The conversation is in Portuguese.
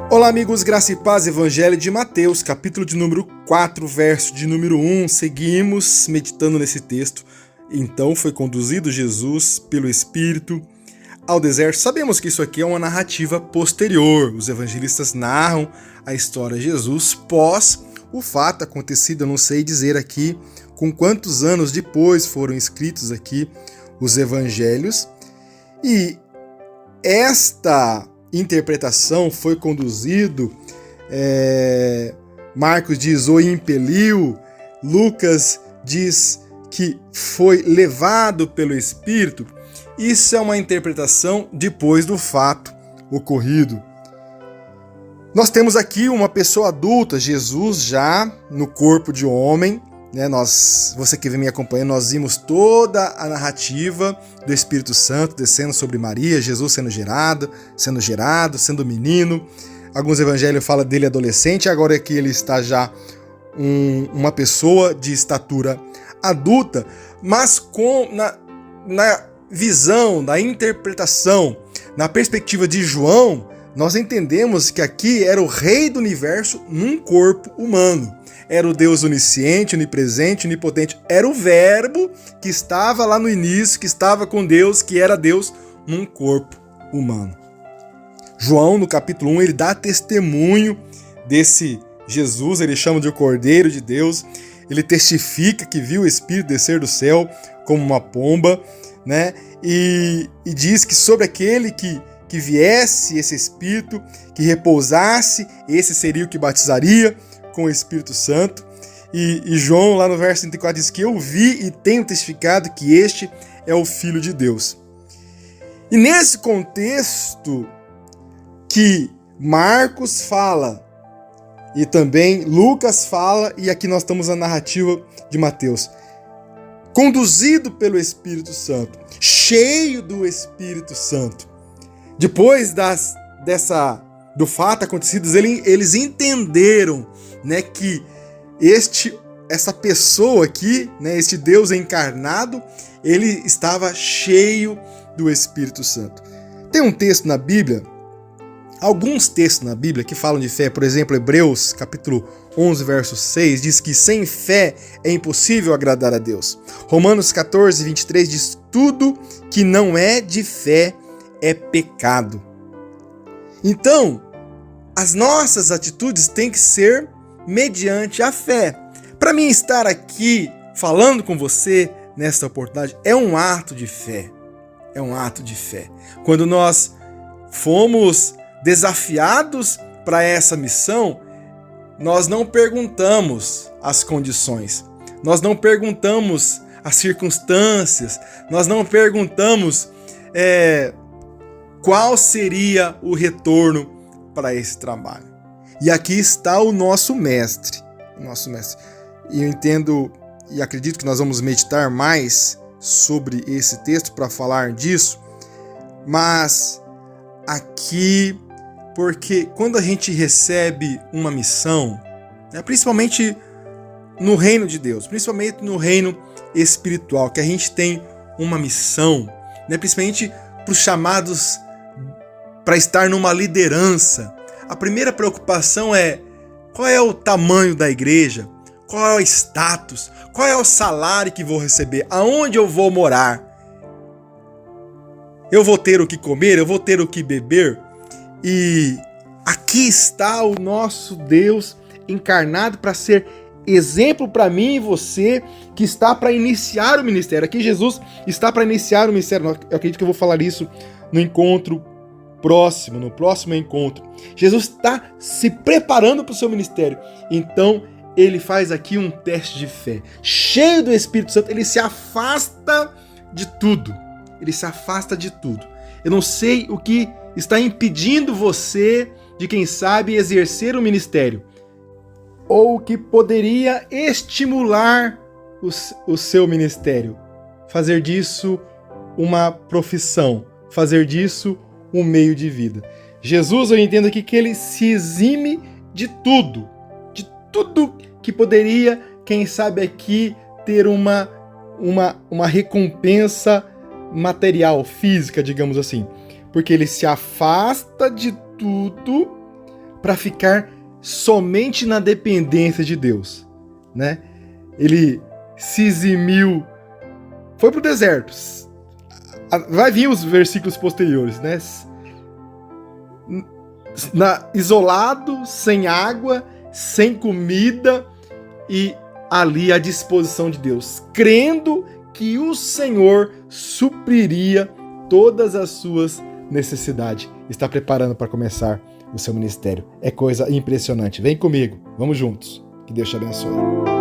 Olá amigos, graça e paz, Evangelho de Mateus, capítulo de número 4, verso de número 1, seguimos meditando nesse texto. Então foi conduzido Jesus pelo Espírito ao deserto. Sabemos que isso aqui é uma narrativa posterior, os evangelistas narram a história de Jesus pós o fato acontecido. Eu não sei dizer aqui com quantos anos depois foram escritos aqui os evangelhos, e esta interpretação foi conduzido, Marcos diz o impeliu, Lucas diz que foi levado pelo Espírito. Isso é uma interpretação depois do fato ocorrido. Nós temos aqui uma pessoa adulta, Jesus já no corpo de homem, né? Você que vem me acompanhando, nós vimos toda a narrativa do Espírito Santo descendo sobre Maria, Jesus sendo gerado, sendo menino. Alguns evangelhos falam dele adolescente, agora aqui ele está já uma pessoa de estatura adulta, mas na visão, na interpretação, na perspectiva de João, nós entendemos que aqui era o rei do universo num corpo humano. Era o Deus onisciente, onipresente, onipotente. Era o verbo que estava lá no início, que estava com Deus, que era Deus num corpo humano. João, no capítulo 1, ele dá testemunho desse Jesus, ele chama de o Cordeiro de Deus. Ele testifica que viu o Espírito descer do céu como uma pomba, né? E diz que sobre aquele que viesse esse Espírito, que repousasse, esse seria o que batizaria com o Espírito Santo. E João, lá no verso 34, diz que eu vi e tenho testificado que este é o Filho de Deus. E nesse contexto que Marcos fala, e também Lucas fala, e aqui nós estamos na narrativa de Mateus, conduzido pelo Espírito Santo, cheio do Espírito Santo. Depois do fato acontecido, eles entenderam, né, que essa pessoa aqui, né, este Deus encarnado, ele estava cheio do Espírito Santo. Tem um texto na Bíblia, alguns textos na Bíblia que falam de fé, por exemplo, Hebreus capítulo 11, verso 6, diz que sem fé é impossível agradar a Deus. Romanos 14, 23 diz tudo que não é de fé é pecado. Então, as nossas atitudes têm que ser mediante a fé. Para mim estar aqui falando com você nesta oportunidade é um ato de fé. É um ato de fé. Quando nós fomos desafiados para essa missão, nós não perguntamos as condições, nós não perguntamos as circunstâncias, nós não perguntamos qual seria o retorno para esse trabalho. E aqui está o nosso mestre. E eu entendo e acredito que nós vamos meditar mais sobre esse texto para falar disso, mas aqui, porque quando a gente recebe uma missão, né, principalmente no reino de Deus, principalmente no reino espiritual, que a gente tem uma missão, né, principalmente para os chamados para estar numa liderança, a primeira preocupação é qual é o tamanho da igreja, qual é o status, qual é o salário que vou receber, aonde eu vou morar, eu vou ter o que comer, eu vou ter o que beber. E aqui está o nosso Deus encarnado para ser exemplo para mim e você que está para iniciar o ministério. Aqui Jesus está para iniciar o ministério. Eu acredito que eu vou falar isso no encontro próximo, no próximo encontro. Jesus está se preparando para o seu ministério. Então ele faz aqui um teste de fé. Cheio do Espírito Santo, ele se afasta de tudo. Ele se afasta de tudo. Eu não sei o que está impedindo você de, quem sabe, exercer o ministério, ou o que poderia estimular o seu ministério. Fazer disso uma profissão, fazer disso um meio de vida. Jesus, eu entendo aqui que ele se exime de tudo que poderia, quem sabe aqui, ter uma recompensa material, física, digamos assim. Porque ele se afasta de tudo para ficar somente na dependência de Deus, né? Ele se eximiu, foi para o deserto. Vai vir os versículos posteriores, né? Isolado, sem água, sem comida e ali à disposição de Deus, crendo que o Senhor supriria todas as suas necessidades. Está preparando para começar o seu ministério. É coisa impressionante. Vem comigo, vamos juntos. Que Deus te abençoe.